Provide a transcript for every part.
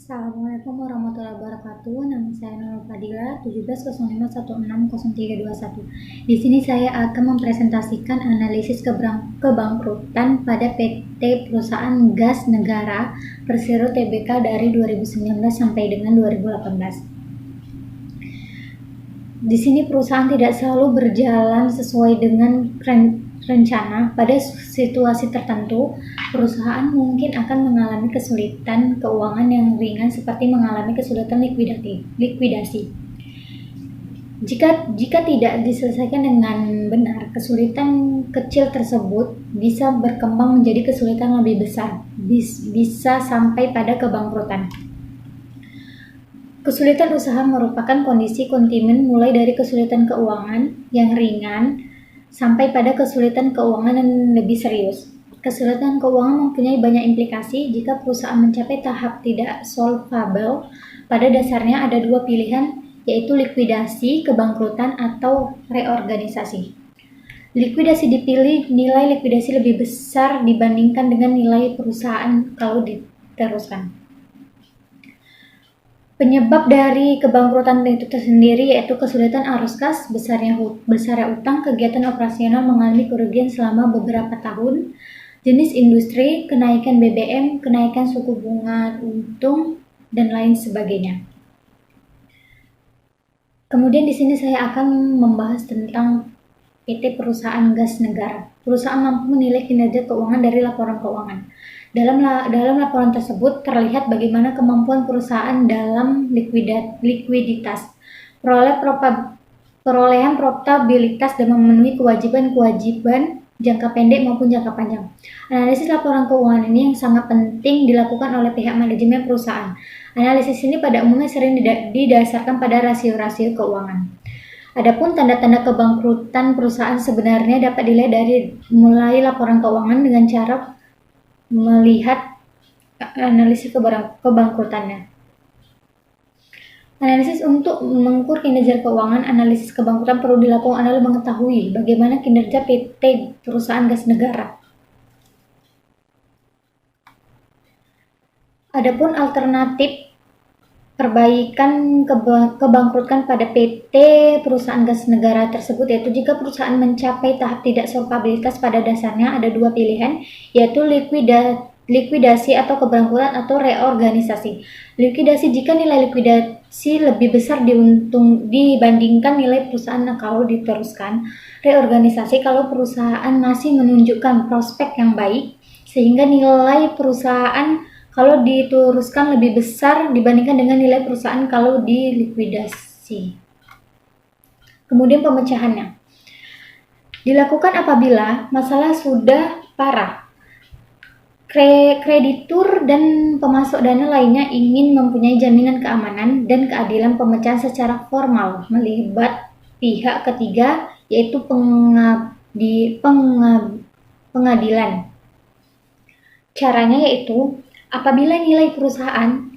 Assalamualaikum warahmatullahi wabarakatuh. Nama saya Nurul Fadila, 1705160321. Di sini saya akan mempresentasikan analisis kebangkrutan pada PT Perusahaan Gas Negara Persero Tbk dari 2019 sampai dengan 2018. Di sini perusahaan tidak selalu berjalan sesuai dengan rencana. Pada situasi tertentu, perusahaan mungkin akan mengalami kesulitan keuangan yang ringan seperti mengalami kesulitan likuidasi. Jika tidak diselesaikan dengan benar, kesulitan kecil tersebut bisa berkembang menjadi kesulitan lebih besar, bisa sampai pada kebangkrutan. Kesulitan usaha merupakan kondisi kontinu mulai dari kesulitan keuangan yang ringan sampai pada kesulitan keuangan yang lebih serius. Kesulitan keuangan mempunyai banyak implikasi. Jika perusahaan mencapai tahap tidak solvable, pada dasarnya ada dua pilihan, yaitu likuidasi, kebangkrutan, atau reorganisasi. Likuidasi dipilih nilai likuidasi lebih besar dibandingkan dengan nilai perusahaan kalau diteruskan. Penyebab dari kebangkrutan itu tersendiri yaitu kesulitan arus kas, besarnya utang, kegiatan operasional mengalami kerugian selama beberapa tahun, jenis industri, kenaikan BBM, kenaikan suku bunga untung, dan lain sebagainya. Kemudian di sini saya akan membahas tentang PT Perusahaan Gas Negara. Perusahaan mampu menilai kinerja keuangan dari laporan keuangan. Dalam laporan tersebut terlihat bagaimana kemampuan perusahaan dalam likuiditas, perolehan profitabilitas dan memenuhi kewajiban jangka pendek maupun jangka panjang. Analisis laporan keuangan ini yang sangat penting dilakukan oleh pihak manajemen perusahaan. Analisis ini pada umumnya sering didasarkan pada rasio-rasio keuangan. Adapun tanda-tanda kebangkrutan perusahaan sebenarnya dapat dilihat dari mulai laporan keuangan dengan cara melihat analisis kebangkrutannya. Analisis untuk mengukur kinerja keuangan, analisis kebangkrutan perlu dilakukan adalah mengetahui bagaimana kinerja PT Perusahaan Gas Negara. Adapun alternatif perbaikan kebangkrutan pada PT Perusahaan Gas Negara tersebut yaitu jika perusahaan mencapai tahap tidak solvabilitas, pada dasarnya ada dua pilihan, yaitu likuidasi atau kebangkrutan atau reorganisasi. Likuidasi jika nilai likuidasi lebih besar dibandingkan nilai perusahaan kalau diteruskan. Reorganisasi kalau perusahaan masih menunjukkan prospek yang baik sehingga nilai perusahaan kalau diteruskan lebih besar dibandingkan dengan nilai perusahaan kalau dilikuidasi. Kemudian pemecahannya dilakukan apabila masalah sudah parah. Kreditur dan pemasok dana lainnya ingin mempunyai jaminan keamanan dan keadilan pemecahan secara formal melibat pihak ketiga yaitu pengadilan. Caranya yaitu apabila nilai perusahaan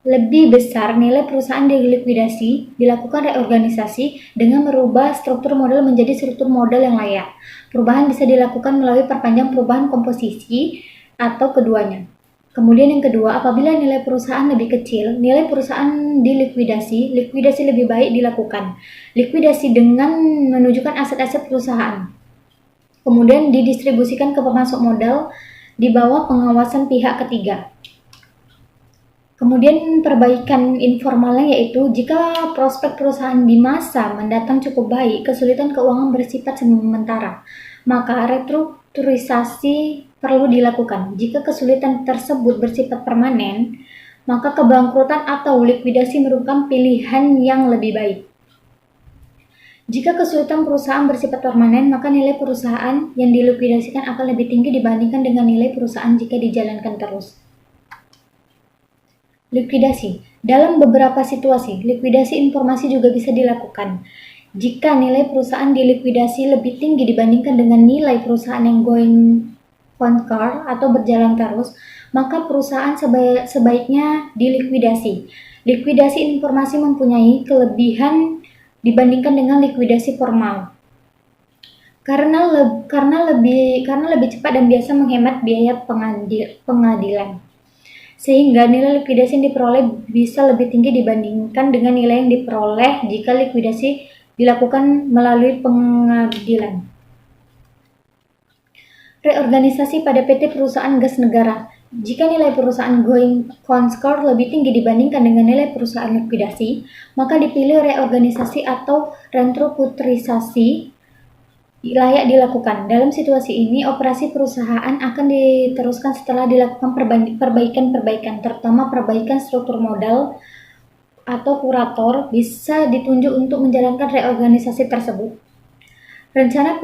lebih besar, nilai perusahaan dilikuidasi, dilakukan reorganisasi dengan merubah struktur modal menjadi struktur modal yang layak. Perubahan bisa dilakukan melalui perpanjang perubahan komposisi atau keduanya. Kemudian yang kedua, apabila nilai perusahaan lebih kecil, nilai perusahaan dilikuidasi, likuidasi lebih baik dilakukan. Likuidasi dengan menunjukkan aset-aset perusahaan. Kemudian didistribusikan ke pemasok modal di bawah pengawasan pihak ketiga. Kemudian perbaikan informalnya yaitu jika prospek perusahaan di masa mendatang cukup baik, kesulitan keuangan bersifat sementara, maka restrukturisasi perlu dilakukan. Jika kesulitan tersebut bersifat permanen, maka kebangkrutan atau likuidasi merupakan pilihan yang lebih baik. Jika kesulitan perusahaan bersifat permanen, maka nilai perusahaan yang dilikuidasikan akan lebih tinggi dibandingkan dengan nilai perusahaan jika dijalankan terus. Likuidasi. Dalam beberapa situasi, likuidasi informasi juga bisa dilakukan. Jika nilai perusahaan dilikuidasi lebih tinggi dibandingkan dengan nilai perusahaan yang going concern atau berjalan terus, maka perusahaan sebaiknya dilikuidasi. Likuidasi informasi mempunyai kelebihan dibandingkan dengan likuidasi formal. Karena lebih cepat dan biasa menghemat biaya pengadilan. sehingga nilai likuidasi yang diperoleh bisa lebih tinggi dibandingkan dengan nilai yang diperoleh jika likuidasi dilakukan melalui pengadilan. Reorganisasi pada PT Perusahaan Gas Negara. Jika nilai perusahaan going concern lebih tinggi dibandingkan dengan nilai perusahaan likuidasi, maka dipilih reorganisasi atau restrukturisasi layak dilakukan. Dalam situasi ini, operasi perusahaan akan diteruskan setelah dilakukan perbaikan-perbaikan, terutama perbaikan struktur modal atau kurator bisa ditunjuk untuk menjalankan reorganisasi tersebut. Rencana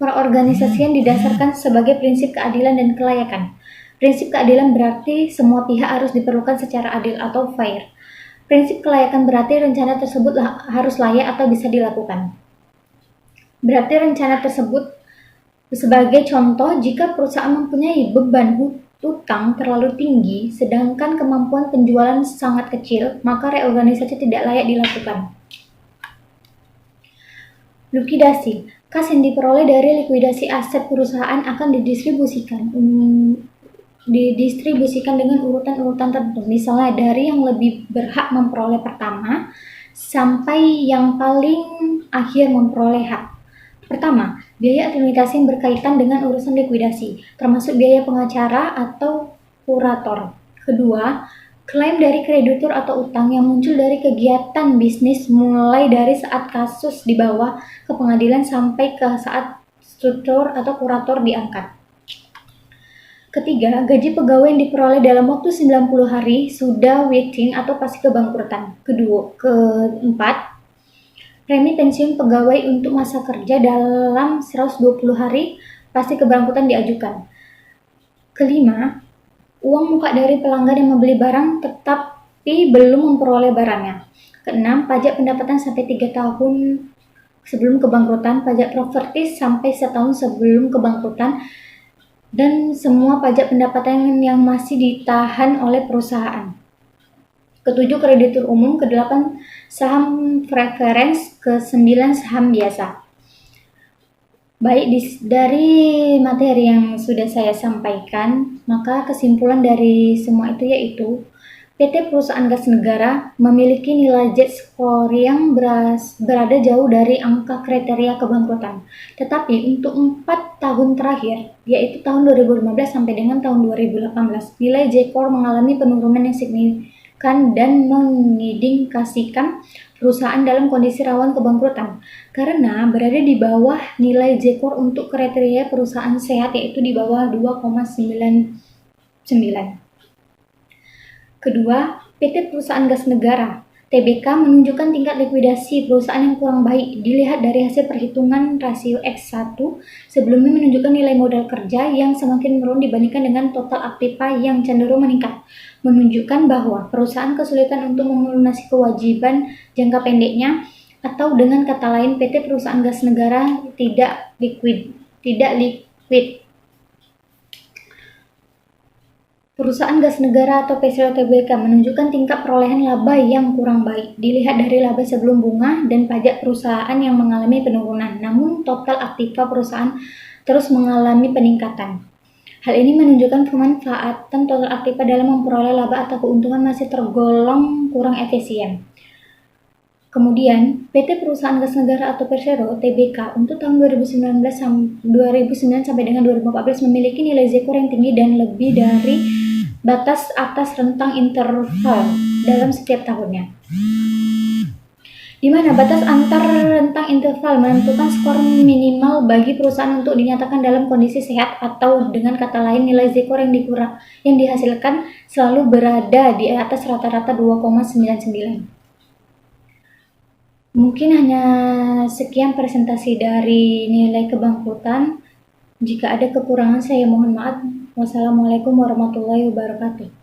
perorganisasian didasarkan sebagai prinsip keadilan dan kelayakan. Prinsip keadilan berarti semua pihak harus diperlukan secara adil atau fair. Prinsip kelayakan berarti rencana tersebut harus layak atau bisa dilakukan. Berarti rencana tersebut sebagai contoh, jika perusahaan mempunyai beban hutang terlalu tinggi sedangkan kemampuan penjualan sangat kecil, maka reorganisasi tidak layak dilakukan. Likuidasi. Kas yang diperoleh dari likuidasi aset perusahaan akan didistribusikan dengan urutan-urutan tertentu, misalnya dari yang lebih berhak memperoleh pertama sampai yang paling akhir memperoleh hak. Pertama, biaya administrasi yang berkaitan dengan urusan likuidasi, termasuk biaya pengacara atau kurator. Kedua, klaim dari kreditur atau utang yang muncul dari kegiatan bisnis mulai dari saat kasus dibawa ke pengadilan sampai ke saat struktur atau kurator diangkat. Ketiga, gaji pegawai yang diperoleh dalam waktu 90 hari sudah waiting atau pasti kebangkrutan. Keempat, premi pensiun pegawai untuk masa kerja dalam 120 hari pasti kebangkrutan diajukan. Kelima, uang muka dari pelanggan yang membeli barang tetapi belum memperoleh barangnya. Keenam, pajak pendapatan sampai 3 tahun sebelum kebangkrutan, pajak properti sampai setahun sebelum kebangkrutan, dan semua pajak pendapatan yang masih ditahan oleh perusahaan. Ketujuh, kreditur umum. Kedelapan, saham preference. Kesembilan, saham biasa. Baik, dari materi yang sudah saya sampaikan, maka kesimpulan dari semua itu yaitu PT Perusahaan Gas Negara memiliki nilai Z-score yang berada jauh dari angka kriteria kebangkrutan. Tetapi untuk 4 tahun terakhir, yaitu tahun 2015 sampai dengan tahun 2018, nilai Z-score mengalami penurunan yang signifikan dan mengindikasikan perusahaan dalam kondisi rawan kebangkrutan karena berada di bawah nilai Z-score untuk kriteria perusahaan sehat, yaitu di bawah 2,99. Kedua, PT Perusahaan Gas Negara (TBK) menunjukkan tingkat likuidasi perusahaan yang kurang baik dilihat dari hasil perhitungan rasio X1 sebelumnya menunjukkan nilai modal kerja yang semakin menurun dibandingkan dengan total aktiva yang cenderung meningkat, menunjukkan bahwa perusahaan kesulitan untuk melunasi kewajiban jangka pendeknya, atau dengan kata lain PT Perusahaan Gas Negara tidak liquid. Perusahaan Gas Negara atau PCL TBK menunjukkan tingkat perolehan laba yang kurang baik dilihat dari laba sebelum bunga dan pajak perusahaan yang mengalami penurunan, namun total aktiva perusahaan terus mengalami peningkatan. Hal ini menunjukkan pemanfaatan total aktiva dalam memperoleh laba atau keuntungan masih tergolong kurang efisien. Kemudian, PT Perusahaan Gas Negara atau Persero (TBK) untuk tahun 2009 sampai dengan 2014 memiliki nilai Z-score yang tinggi dan lebih dari batas atas rentang interval dalam setiap tahunnya, di mana batas antar rentang interval menentukan skor minimal bagi perusahaan untuk dinyatakan dalam kondisi sehat, atau dengan kata lain nilai Z-score yang dihasilkan selalu berada di atas rata-rata 2,99. Mungkin hanya sekian presentasi dari nilai kebangkrutan. Jika ada kekurangan saya mohon maaf. Wassalamualaikum warahmatullahi wabarakatuh.